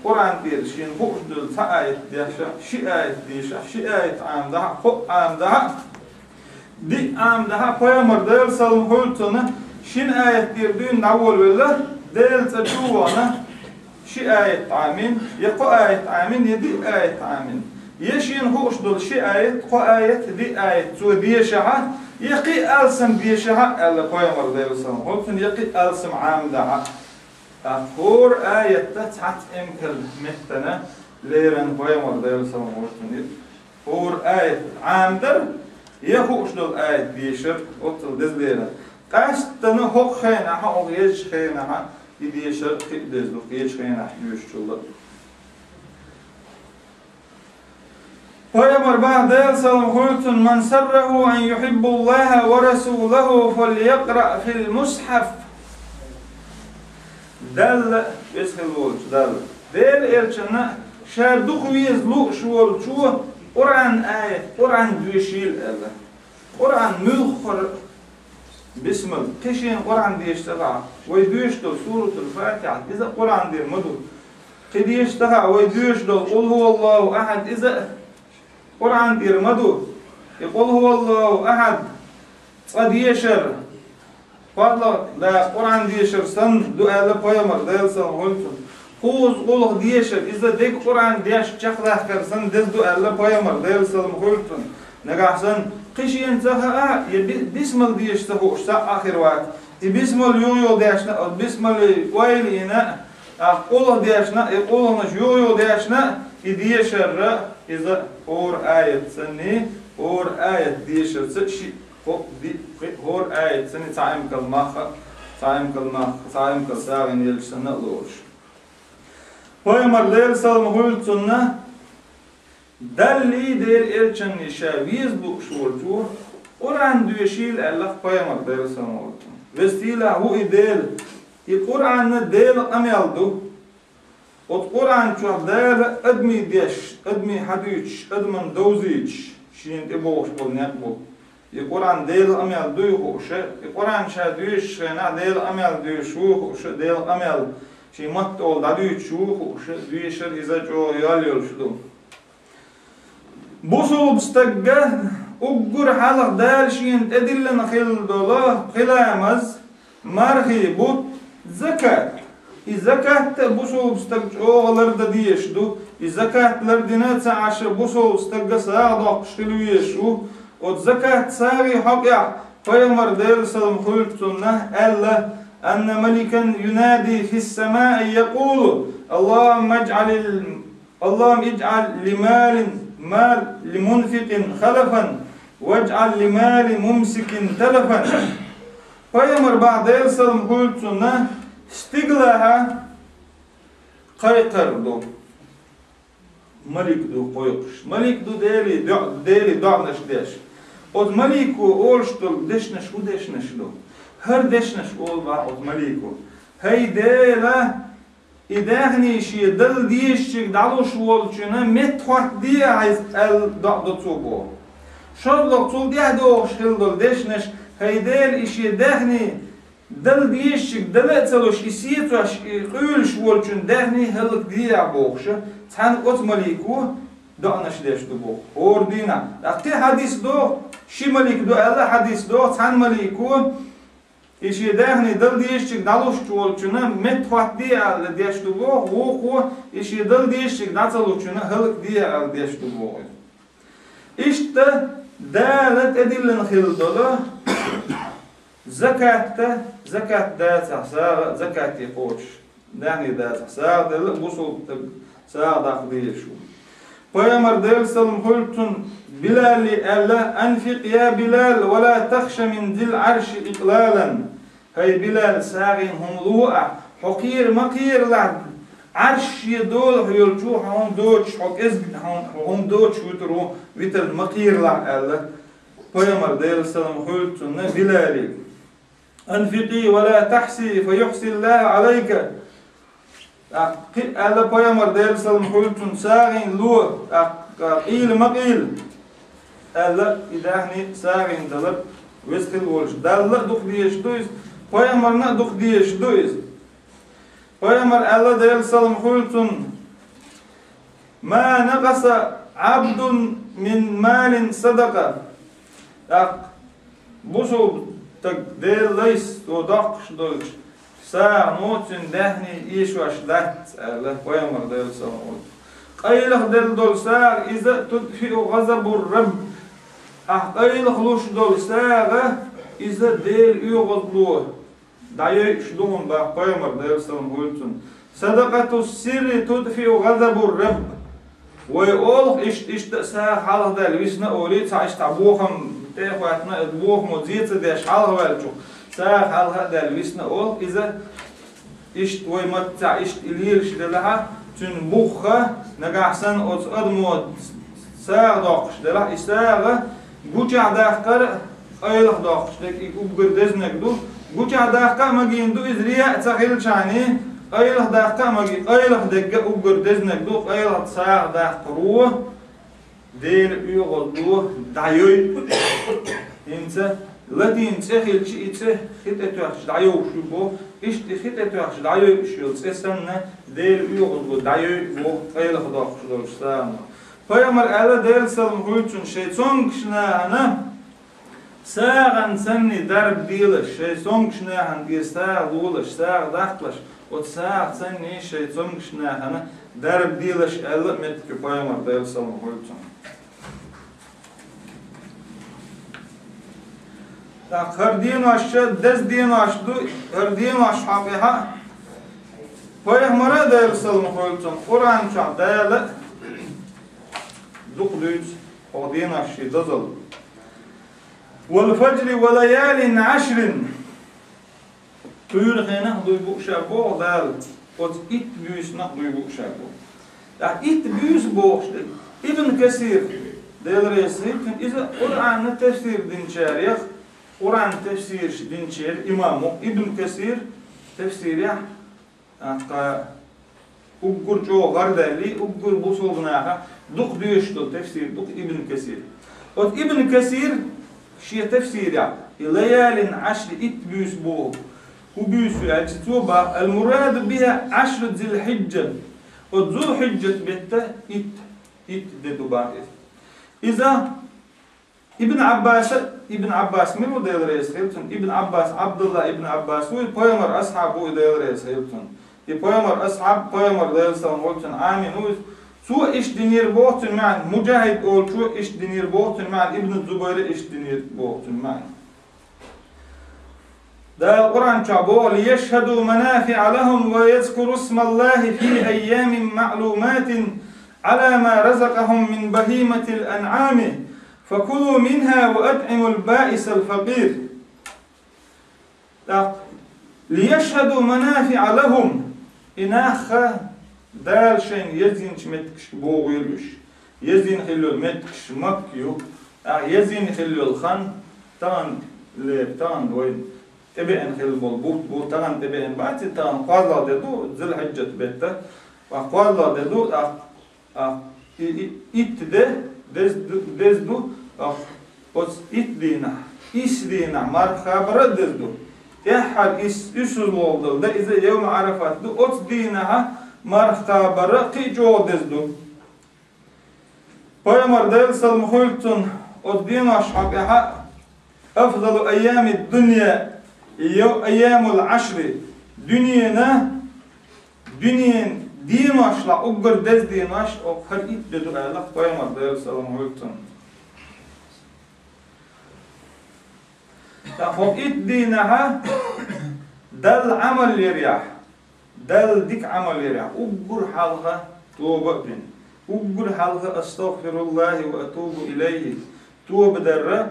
قرآن دير شين بوش دل سآية ديشة شي آية ديشة شي آية عام ده خو عام ده دي عام ده قيامر دير سلم هلتنا شين آية دير دين نقول ولا دير تجوانا شي آية عامين يقو آية عامين يدي آية عامين يشين بوش دل شي آية قو آية دي آية تو ديشة يقي ألسم ديشة ألا قيامر دير سلم هلتنا يقي ألسم عام ده أخور آية تحت إمكال مهتنا ليرن قيامر دير سلام ورتنير خور آية عامدر يخوش دول آية ديشر أطل دز ليرن قاشتنا هو خينا هو يج خينا يديشر خيب دزلو يج خينا يوش شلد قيامر بعد دير سلام ورتن من سره أن يحب الله ورسوله فليقرأ في المصحف دل يسخل ولش دل دل إلشنا شاردوخ ويزلوق شوال شو قرآن آية قرآن دوشيل ألا قرآن ملخر بسم الله كشين قرآن ديشتغى ويدوشتغى سورة الفاتحة إذا قرآن دير مدو قديشتغى ويدوشتغى قل هو الله أحد إذا قرآن دير مدو يقول هو الله أحد قديشر والله لا قرآن ديشر سن دو ألا بيامر ديل سن هلتن خوز قوله ديشر إذا ديك قرآن ديش چخلاه كرسن دز دو ألا بيامر ديل سن هلتن نجاح سن قشي انتها بسم الله ديش تهوش تا آخر وقت بسم الله يو ديشنا بسم الله ويلينا قوله ديشنا قوله نش يو ديشنا ديشر إذا اور آية سني اور آية ديشر سشي هور آية سنة تعيم كالماخ تعيم كالساغن يلشنا لورش ويمر ليل سلم هلتنا دلي دير إرچن نشاويز بوشورتو قرآن دوشيل ألف ويمر ليل سلم هلتنا وستيلا هو إديل القرآن ديل أميالدو والقرآن شو ديل أدمي ديش أدمي حديش أدمن دوزيش شين تبوش بالنقبو القرآن ديل أميال دويخوش القرآن شا دويش نا ديل أميال دويشوخوش ديل أميال شي مطول دا دويشوخوش دويشر إذا جو ياليول شدو بوصو بستقه أجر حلق دالشين أدلنا خل دوله خلامز مرخي بوت زكاة الزكاة بوسو بستجو لرد ديشدو الزكاة لردنا تعش بوسو استجسا ضاق شلويشو والزكاة ساري حقيا فيمر ديل سلم خلقتنا ألا أن ملكا ينادي في السماء يقول اللهم اجعل مال لمنفق خلفا واجعل لمال ممسك تلفا فيمر بعد ديل سلم خلقتنا استقلها قيقر دو ملك دو قيقش ملك دو ديلي دعنش ديش od maliku olštol dešnaš u dešnaš do. Her dešnaš olba od maliku. Hej dela idehniš je dal diješčik daloš volčina methuat dijaiz el do cubo. Šodlok cul dijah do šildol dešnaš hej del iş je dehni dal diješčik dalecaloš isietuaš qülş volčun dehni helik dijah boğşa. Tan od maliku دعنش ديش دبو أوردينا أختي حديث دو شي ملك دو ألا حديث دو تان ملكو إيش يدهني دل ديشك دالوش تولچنا متوات دي على ديش دبو هو إيش يدل ديشك داتلوچنا هلك دي على ديش دبو إيش تا دالت أدلن خيل دولا زكاة دات حساب زكاة يقوش دهني دات حساب دل بوصل ساعة داخل ديشو Peygamber der sallam hultun Bilal'i Allah anfiq ya Bilal ve la takhsha min dil arshi iqlalan. Hay Bilal sağin humlu'a hukir makir la arsh yedol yolchu hum doç hok ez hum doç vitru vitel makir la Allah. Peygamber der sallam hultun Bilal'i anfiqi ve la tahsi fe yuhsi Allah aleyka. ألا بيامر دير سلم حلتون ساغين لو قيل مقيل ألا إداهني ساغين دلب ويسخل ولش دلب دوخ ديش دويز بيامرنا دوخ ديش دويز بيامر ألا دير سلم حلتون ما نقص عبد من مال صدقة بوسو تقدير ليس ودقش دويش ساعة نوتين دهني إيشواش دهت الله ويمر ديل سلام قيلخ ديل دول ساعة إذا تدفئ غضب الرب قيلخ لوش دول ساعة إذا ديل يغضلوه دعيش دون بقى ويمر ديل سلام قلتون صدقة السر تدفئ غضب الرب ويقولخ إشت ساعة حالة ديل ويسنا أولي تعيش تعبوخم تاخواتنا ادبوخم وزيت ديش حالة والجو ساق على هذا الوسنا أول إذا إشت ويمتع إشت إليل شدلها تنبخها نجحسن أدمود ساق داقش دلها إساق بوجع داخل أيلخ داقش لك يقبر دزنك دو بوجع داخل ما جين دو إزرياء تخيل شاني أيلخ داخل ما جين أيلخ دقة يقبر دزنك دو أيلخ ساق داخل روه دير يغضوه دعيوي إنت لدين تخيل شيء تخ خطة وحش دعيو شو إيش خطة وحش دعيو شو تسنى دير يغضو دعيو بو أيل خدا خدا شتام فيامر على دير سلم هوتشون شيطان كشنا أنا ساعن سني درب ديلش شيطان كشنا عن دي ساعة لولش ساعة دختلش وتساعة سني شيطان كشنا أنا درب ديلش ألا متك فيامر دير سلم هوتشون هر دين واشد دز دين واشدو هر دين واش حقها فيهمر دير سلم خلتم قرآن شع دال دقدوز أو دين واشي دزل والفجر وليال عشر تيور خينه دوي بوشابو دال قد إت بيوس نقدوي بوشابو لا إت بيوس بوش ابن كثير دير ريسيب إذا قرآن تفسير دين شاريخ قرآن تفسير دين شير إمامه ابن كثير تفسير أقول جو غردالي أقول بوصلناها دق ديشتو تفسير دق ابن كثير ابن كثير شيء تفسير ليال عشر إتبيس بوه وبيس توبة المراد بها عشر ذي الحجة وذو حجة بيته إت ددو باقي إذا ابن عباس من وديل رئيس هيلتون ابن عباس عبد الله ابن عباس هو بيامر أصحابه ديل رئيس هيلتون بيامر أصحاب بيامر ديل سلام هيلتون آمين هو شو إيش دينير بوتن معن مجاهد أول شو إيش دينير بوتن معن ابن الزبير إيش دينير بوتن معن ده القرآن شعبه ليشهدوا منافع لهم ويذكروا اسم الله في أيام معلومات على ما رزقهم من بهيمة الأنعام فكلوا منها وأطعموا البائس الفقير ليشهدوا منافع لهم إناخ دال شين يزين شمتكش بوغيلوش يزين خلو المتكش مكيو يزين خلو الخن تان لبتان وين تبين خلو البوت تان تبين بعد تان قاضلا ددو ذل حجة بيته وقاضلا ددو دزدو os itdina isdina marhabara dezdu ehal isul oldu da ize yevm arafatdu ot dinaha marhabara qijo dezdu Peygamber del salmuhultun ot din ashhabiha afdalu ayyami dunya ayyamul ashri dünyen din ashla uggur dez din ash o har itdedu Allah Peygamber del salmuhultun فوق دينها دل عمل يريح دل ديك عمل يريح أجر حالها توبة بين أجر حالها أستغفر الله وأتوب إليه توبة درة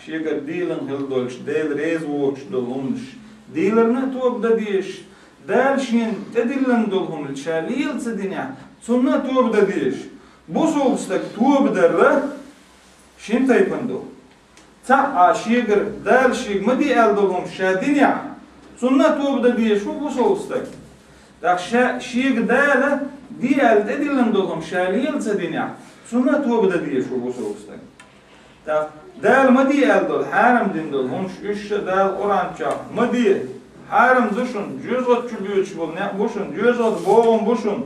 شيء ديلن هلدولش ديل ريز ووش دلهمش ديلرنا توبة ديش دال شين تدلن دلهم الشاليل تدنيا سنة توبة ديش بوسوستك توبة درة شين تايبندو تا شيغر دال شيغ مدي الدلهم شادينيا سنة توب دي شو بوسوستك داك شيغ دال دي الدلن دلهم شاليل تدينيا سنة توب دي شو بوسوستك دال مدي الدل حرم دين دلهم اش دال اورانچا مدي حرم دشون جوزot çubüç bol ne boşun jozot boğum boşun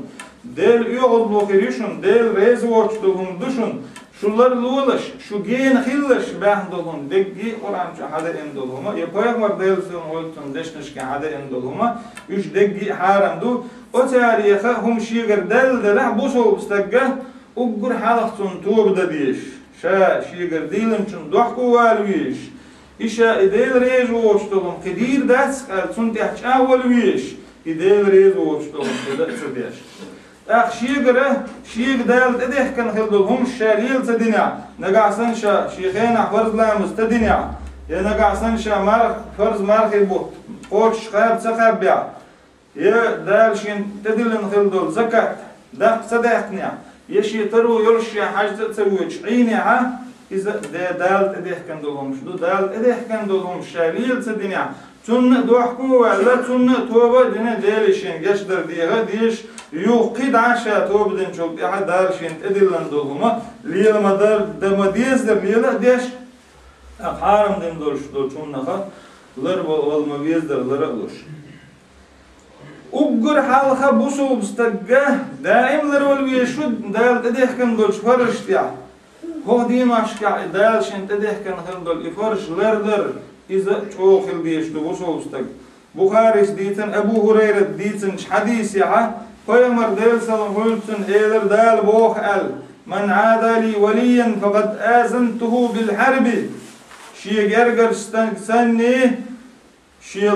del yoğul blokirişun del rezvorç dulhum duşun şunlar luğulaş, şu geyin hillış behdolun, deggi oranca hada endoluma, yapayakmar delsin oltun deşnişke hada endoluma, üç deggi haramdu, o tarihe hum şiğir deldelah bu soğubstakka, uggur halaqtun tuğbda diyiş, şiğir dilimçun dohku valviyiş, işe ideyl rezu oçtolum, qidir dats qaltun tehça valviyiş, ideyl rezu oçtolum, dedatsa diyiş. شيغ دال تدح كان خلدهم الشاليل تدنيا نقعسن شيخين فرز لامز تدنيا يا نقعسن مرخ فرز مرخ يبوت قوش خاب سخاب بيع يا دال شين تدلن خلدول زكاة دق صدقنيا يشي ترو يرشي حاجة تسويش عيني ها إذا دال تدح كان دولهم شدو دال تدح كان دولهم الشاليل تدنيا تون دوحكو ولا تون توبة دينا دالشين قشدر ديها ديش يوقد عشاء توبدن شوك أحد دارشين تدلن دولهما ليلا مدار دمديز در ليلا ديش حارم دين دولش دول شونها لرب والمبيز در لرقلوش أجر حالها بوسو بستقه دائم لرول بيشود دال تديحكن دولش فرشتيا هو دين عشكا دالشين تديحكن دول يفرش لردر إذا شوخل ديش دو بوسو بستق بخاريش ديتن أبو هريرة ديتن حديث يا Peygamber del salam hültün eyler dal boğ el men adali veliyen fakat azantuhu bil harbi şiye gergerstan senni şiye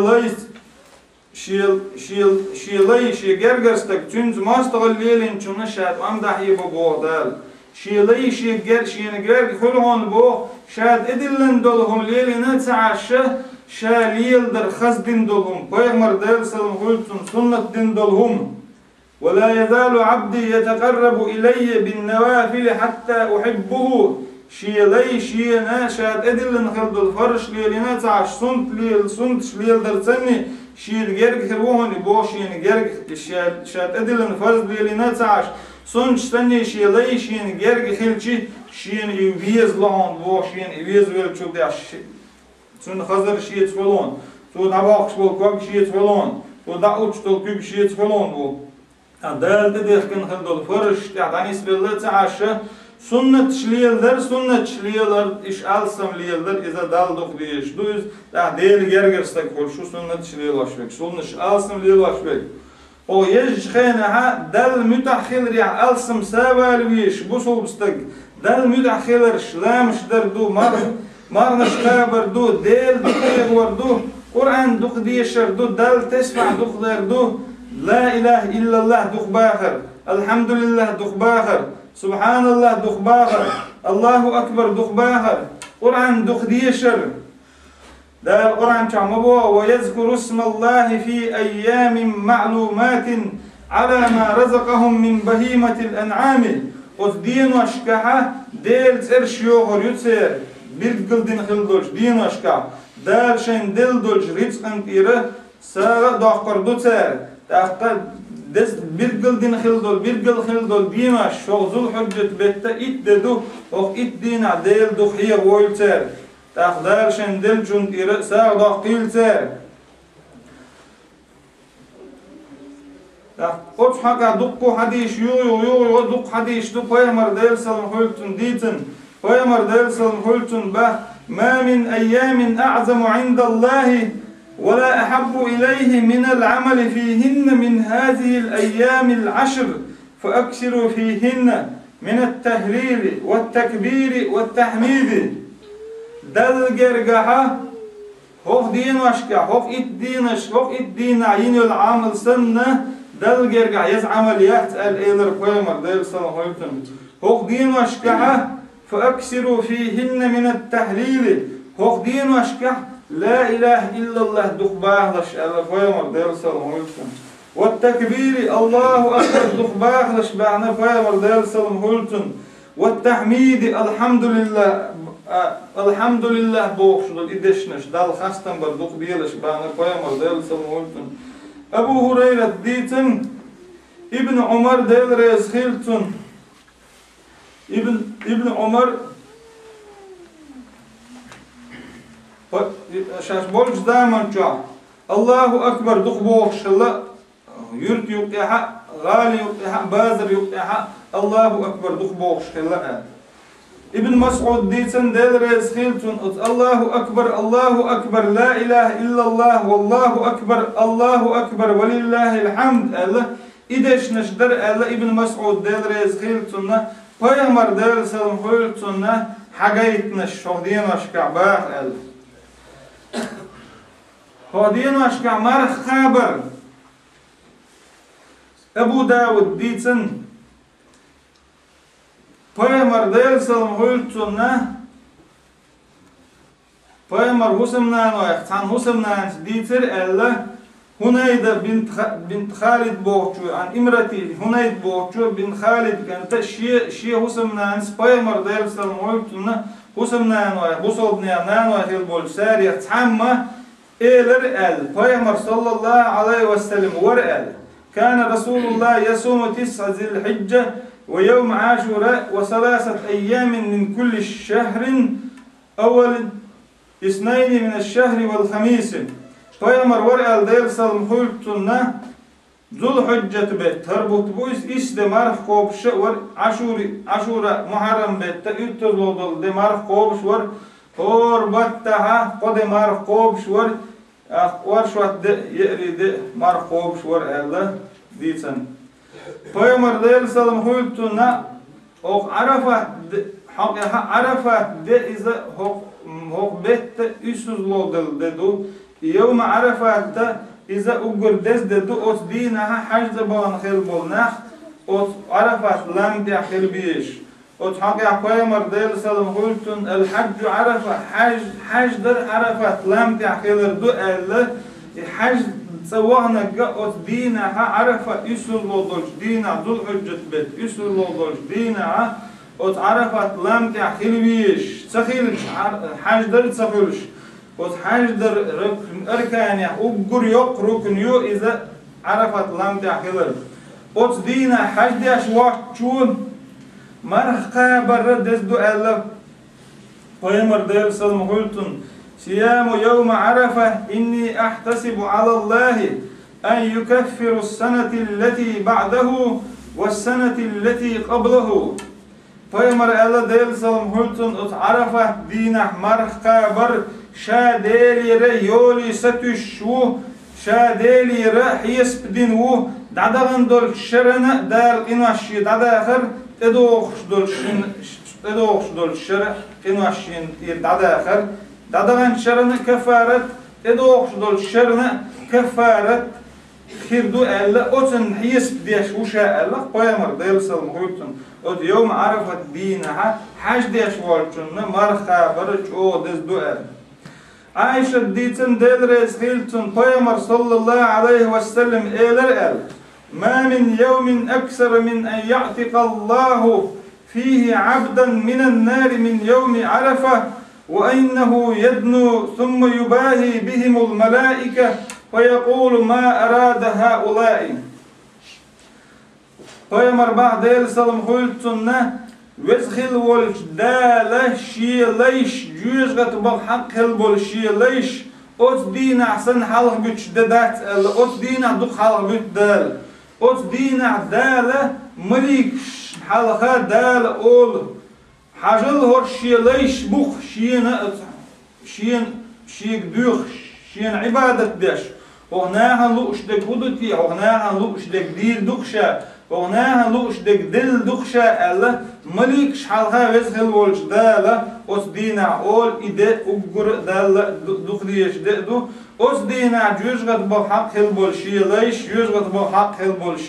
gergerstak çünz mastagallelin çuna şad amdahi bu boğ dal şiye ger hulhon bu şad edillen dolhum lelina ta'aşa şalil der khazdin dolhum Peygamber del salam hültün sünnet din dolhum ولا يزال عبدي يتقرب إلي بالنوافل حتى أحبه شيلي شينا شاد أدلن خلد الفرش ليلنا تعش سنت شليل درتني شيل جرق خروهن بوشين جرق شاد أدلن فرز ليلنا تعش سنت تني شيلي شين جرق خلشي شين يويز لون بوشين يويز ويلشوب داش سن خزر شيت فلون تو نباخش بالكوك شيت فلون تو دعوش تلكوك شيت فلون بو دال تدخن خلدول فرش تعدانيس بالله تعاشى sünnet şliyeler iş alsam liyeler iza dalduk diyeş. Düz da değil gergerstek kol şu sünnet şliyelaşbek. Sünnet alsam liyelaşbek. O yejkhanaha dal mutahhil ya alsam saval biş bu sobstak dal mutahhiler şlamşder du marnaş kaber du del du du Kur'an duk diyeşer du dal tesma duk der du la ilahe illallah duk bahir elhamdülillah duk bahir subhanallah duk bahir Allahu akbar duk bahir Kur'an duk diyeşer dal Kur'an çama bu ve yezkuru ismallahi fi ayyamin ma'lumatin ala ma razaqahum min bahimatil en'ami o din aşkaha del serşiyor yutser bir gıldin hildolş din aşka dal şen del dolş rizqan tire sağa daqardu ser taqta des bir gıldin hildol bir gıl hildol dina şozul hüccet bette it dedu o it dina del duhiye volter taqdar şen del jun tire sağa daqil ser Oç haka dukku hadis yo duk hadis du peygamber del sallallahu aleyhi ditin peygamber del sallallahu aleyhi bah ma min ayyamin a'zamu indallahi ve la ahabbu ilayhi min al'amal fihinna min hadhihi al-ayyam al-'ashr fa'aksiru fihinna min at-tahlil wat-takbir wat-tahmid dal gergaha hoq din aşka hoq it din aynul amal sanna dal gerga yaz ameliyat el-eyler peygamber del sallallahu aleyhi ve sellem hoq din aşka fa'aksiru fihinna min at-tahlil hoq din aşka la ilahe illallah dukhbahlaş el-peygamber del sallallahu aleyhi ve sellem wat-takbir Allahu akbar dukhbahlaş ba'na peygamber del sallallahu aleyhi ve sellem wat-tahmid elhamdülillah boğuşdul ideşneş dal hastan bar duk diyeliş ba'na peygamber del sallallahu aleyhi ve sellem Ebu Hureyre ditin İbn Umar del rezhiltun İbn Umar şaş bolç daman ço Allahu akbar duk boğuşla yurt yok ya gali yok ya bazar yok ya Allahu akbar duk boğuşla İbn Mas'ud ditin del rezhiltun Allahu akbar la ilahe illallah Allahu akbar ve lillahil hamd Allah ideşneşder Allah İbn Mas'ud del rezhiltun peygamber del sallallahu aleyhi ve sellem hagaytneş şodiyen aşka bah Allah şodiyen aşka mar haber Ebu Davud ditin Peygamber del sallallahu aleyhi ve sellem Peygamber Husamnan ve Tan Husamnan ditir Allah Hunayda bint Khalid boğçu an imrati Hunayd boğçu bint Khalid kanta şi Husamnan Peygamber del sallallahu aleyhi ve sellem Husamnan ve Busolbnan ve hilbol sariyat hamma eler el Peygamber sallallahu aleyhi ve sellem var el kana Resulullah yasumu 9 Zilhicce ويوم عاشوراء وثلاثة أيام من كل شهر أول 2 من الشهر والخميس Peygamber var el del sallallahu aleyhi ve sellem Zulhicce bet tarbut bu is de marh kopşa var Aşura Muharrem bette 3 oldu de marh kopş var Horbatta qode marh kopş var şuat de yeri de marh kopş var Allah diysen Peygamber del sallallahu aleyhi ve sellem o Arafat de iza hoq bette üsüz lodel dedu yevme Arafat'ta iza ugur dez dedu os dinaha hajda balan khil bolnah os Arafat lam tehil biş os haqya Peygamber del sallallahu aleyhi ve sellem el haccu Arafa hajdır Arafat lam tehil du elle haj سواهنا جاءت دينها عرف إسر لودج دينا ذو الحجة بيت إسر لودج دينا وتعرفت لم تعخيل بيش تخيلش حاجدر تخيلش وتحاجدر أركان أبجر يق ركن يو إذا عرفت لم تعخيل وت دينا حاجدش وقت شون مرخا برد دزدو ألف Peygamber del sallallahu aleyhi ve sellem صيام يوم عرفة إني أحتسب على الله أن يكفر السنة التي بعده والسنة التي قبله Paymar Allah del salam hultun ut Arafat dinah marqa bar şadelire yoli satüş şu şadelire hisp din u dadagan dol şerana dal qinashi dadakhir edoqsh dol şer qinashin dadakhir dadagan şerana kafarat edoqsh dol şerana kafarat خيردو ألا أتن حيس بديش وشا ألا قيامر ديلس المحيطن أد يوم عرفت دينها حاج ديش والجن مرخا برج أو دز دوال عائشة ديتن ديل ريز خيلتن قيامر صلى الله عليه وسلم إلر ما من يوم أكثر من أن يعتق الله فيه عبدا من النار من يوم عرفة وأنه يدنو ثم يباهي بهم الملائكة ويقول ما أراد هؤلاء Paymar بعد السلام قلتنا وزخل والجدال شي ليش جوزغت بحق البول شي ليش أوت دين أحسن حلق بتشددات أوت دين عدوك حلق بتدال أوت دين عدال مليك حلقة دال أول حاجل هور شي ليش بوخ شين دوخ شين عبادة داش وهناها لوش دك هدتي وهناها لوش دك دير دخشة وهناها لوش دك دل دخشة ألا ملك شحالها وزخل والش دالا أس دينا أول إده أقر دالا دخليش دو أس دينا جوزغت بحق هلبول شي ليش جوزغت بحق هلبول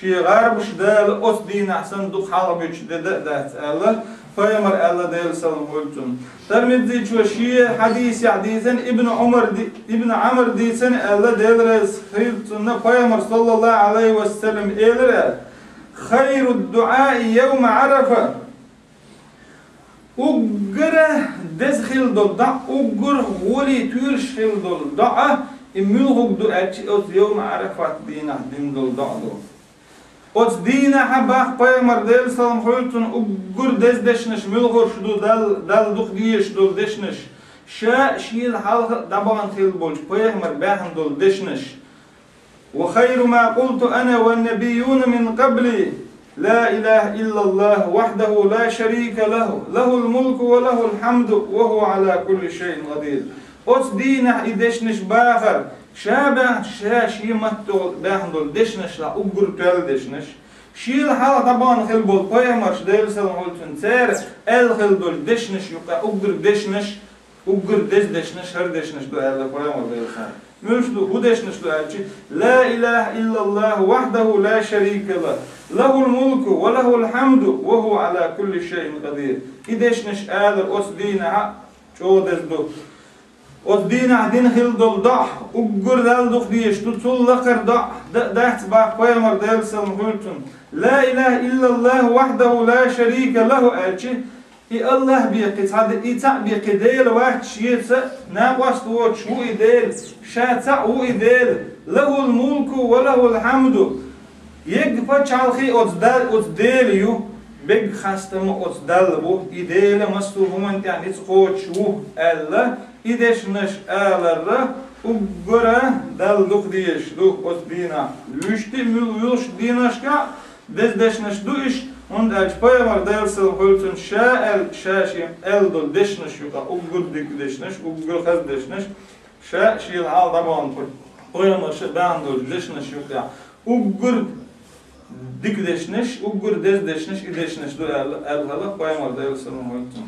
شي غربش دالا أس دينا حسن دخ حالبش دات ألا Paymar Allah değil salam olsun. Termizzi çoşiye hadisi hadisen İbn Amr diysen Allah değil rez khirtunna Paymar sallallahu aleyhi ve sellem elir. Hayrud du'a yevm Arafa. Ugra dezkhil dol da ugur wali türshil dol da imulhug du'a ot yevm Arafat dina din dol da do. От дина хабах Paymar del salam hultun ugur dezdeshnish milghor shdu dal duq diyesh dol deshnish sha shil halq daban khil bolj Paymar bahan dol deshnish wa khayru ma qultu ana wan nabiyyun min qabli la ilaha illa Allah wahdahu la sharika lahu lahul mulku wa lahul hamdu wa huwa ala kulli shay'in qadir От dina ideshnish bakhar شابه شاشي متو باهندول دشنش لا أقول تال دشنش شيل حالا طبعا خل بول بايمرش ديل سلام قلتن سير ال خل دول دشنش يبقى أقول دشنش أقول دشنش هر دشنش دو ال بايمر ديل سلام مش دو هو دشنش دو ألشي لا إله إلا الله وحده لا شريك له له الملك وله الحمد وهو على كل شيء قدير إدشنش آل أصدينا شو دو От دين خيل دول ضع أقر دال دخ ديش تطول لقر ضع دحت باق Paymar دال سلام قلتن لا إله إلا الله وحده لا شريك له ألشي إي الله بيقيت هذا إيتع بيقيديل واحد شيء ناقص توش هو إديل شاتع هو إديل له الملك وله الحمد يقفى شالخي أت ديل يو بيج خاستم أت دال بو إديل مستوهم أنت يعني تقوش هو الله İdeşneş ağlarla uggura dal duq diyeş duq os dina lüşti mülüş dinaşka dezdeşneş du iş und als Paymar delsel holten şael şaşim el dol deşneş yuqa uggur dik deşneş uggur khaz deşneş şaşil al daban Paymar şaban dol deşneş yuqa uggur dik deşneş uggur dezdeşneş ideşneş du el hala Paymar delsel holten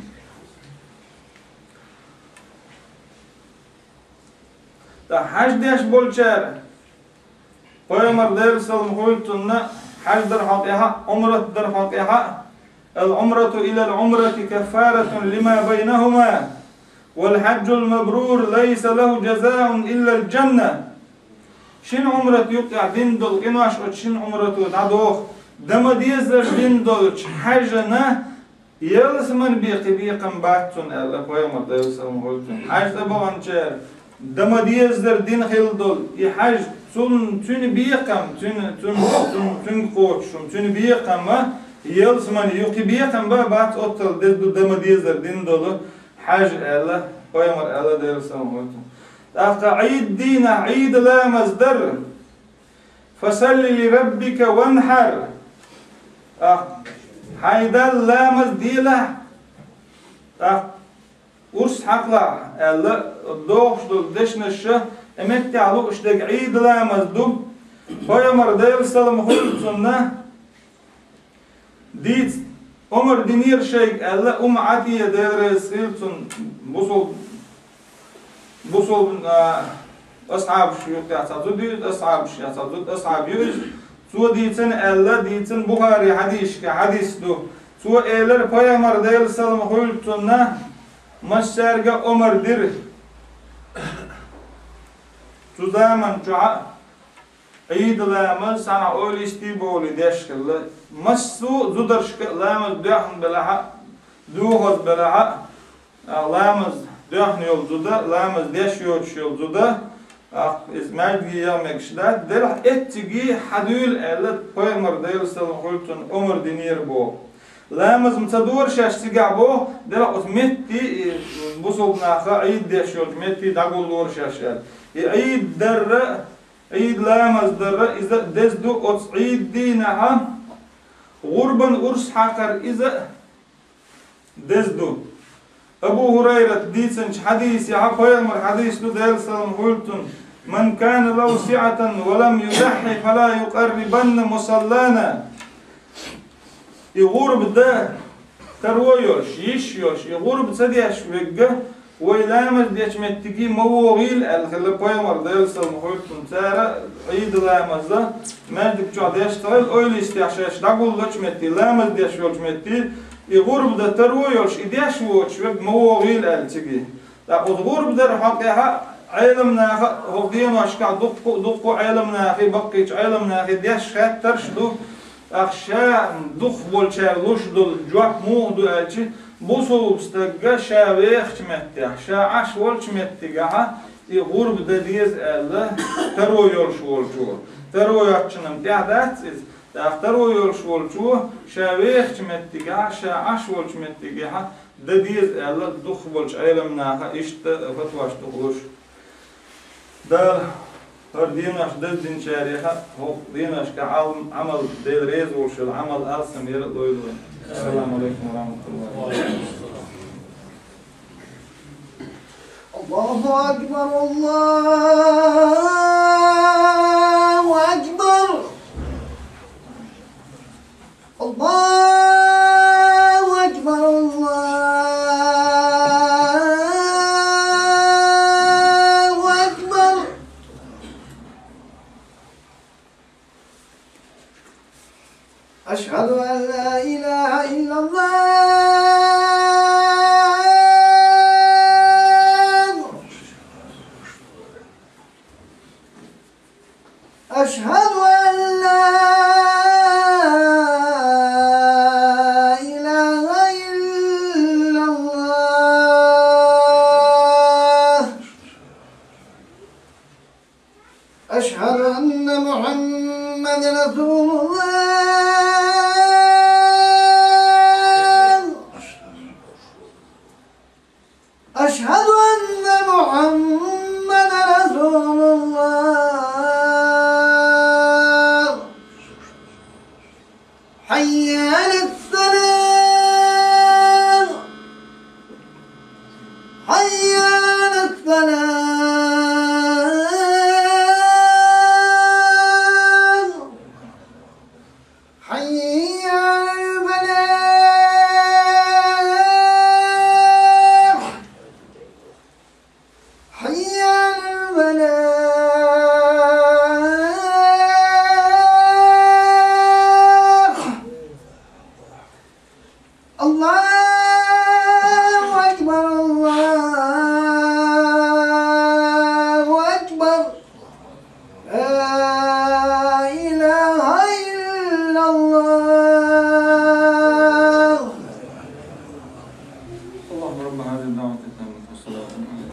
Da hac deş bolçar. Paymar del salam qultunna hac dar haqiha umrat dar haqiha al umratu ila al umrati kafaratun lima baynahuma wal hajjul mabrur laysa lahu jazaa'un illa al janna. Shin umrat yuqa din dol qinash ot shin umratu dadoq dama diyazlar din dol hajna yelsman biqibiqan ba'tun alla Paymar del salam qultun hac da boğançar دم ديزدر دين خيلدول يحاج تون بيقام تون قوتشم تون بيقام ما يلزمان يوقي بيقام بعد أطل دم ديزدر دين دولو حاج الله Paymar الله دير سلام أخا عيد دين عيد لا مصدر فصل لربك وانحر Haydal lamız dile urs hakla elle doğuşdu deşneşe emek talu işte Eid lamız dum Peygamber deyil sallallahu aleyhi ve sellem dit Ömer dinir şeyh elle Atiye deyil silsun busul ashab şuyuk yasazud ashab yasazud ashab yüz su ditsin elle ditsin Buhari hadis du su eler Peygamber deyil sallallahu aleyhi ve sellem Maşşerge Ömer dir su zaman çuha Eid lamız sana öyle istiboli deşkili Massu zudarşk lamız dehn belaha duhoz belaha lamız dehn yol zuda lamız deş yol zuda izmergi yemek işler del etçigi hadül elet Peygamber deyil sallallahu aleyhi ve sellem Ömer dinir bu lamız mtadur şaştiga bu del osmetti busulnaha Eid deş yol metti dagulur şaşel Eid derre Eid lamaz derre iza dezdu ots Eid dinaha Gurban urs hakar iza dezdu Abu Hurayra ditsen hadis ya Peygamber hadis du deyil sallallahu aleyhi ve sellem من كان له سعة ولم يضحي فلا يقربن مصلانا يغرب ده ترويش يشيش يغرب سديش وجه ويلامز ديش متجي موغيل الخلي Peygamber deyil sallallahu aleyhi ve sellem sara Eid lamazda mecdik çu deş tayl öyle istiyşaş dagulloç metti lamaz deş yolç metti يغرب ده ترويش idyaş woç ve موغيل elçigi da o غرب der haqiqa علمنا هودين واشكال دقو علمنا في بقيت علمنا في ديش خاطرش دو اخشا دخ بولشالوش دول جواب مو دو الچي بوسو بستغا شاويخ متي اخشا عش ولچ متي غا غرب دديز الله ترو يولش ولچو ترو ياتچنم تعدات ترو يولش ولچو شاويخ متي غا شا عش ولچ متي غا دديز الله دخ بولش علمنا اشت فتواش دخلوش دال هر ديناش دين شاريها هو ديناش كعمل ديل ريز وش العمل أرسم يرد السلام عليكم ورحمة الله الله أكبر الله أكبر الله أكبر الله أشهد أن لا إله إلا الله أشهد أن لا إله إلا الله أشهد أن محمدا رسول الله أشهد أن محمدا رسول الله حي على الصلاة حي على الصلاة حي على الفلاح حي على الفلاح الله أكبر الله أكبر لا إله إلا الله اللهم رب هذه الدعوة التامة والصلاة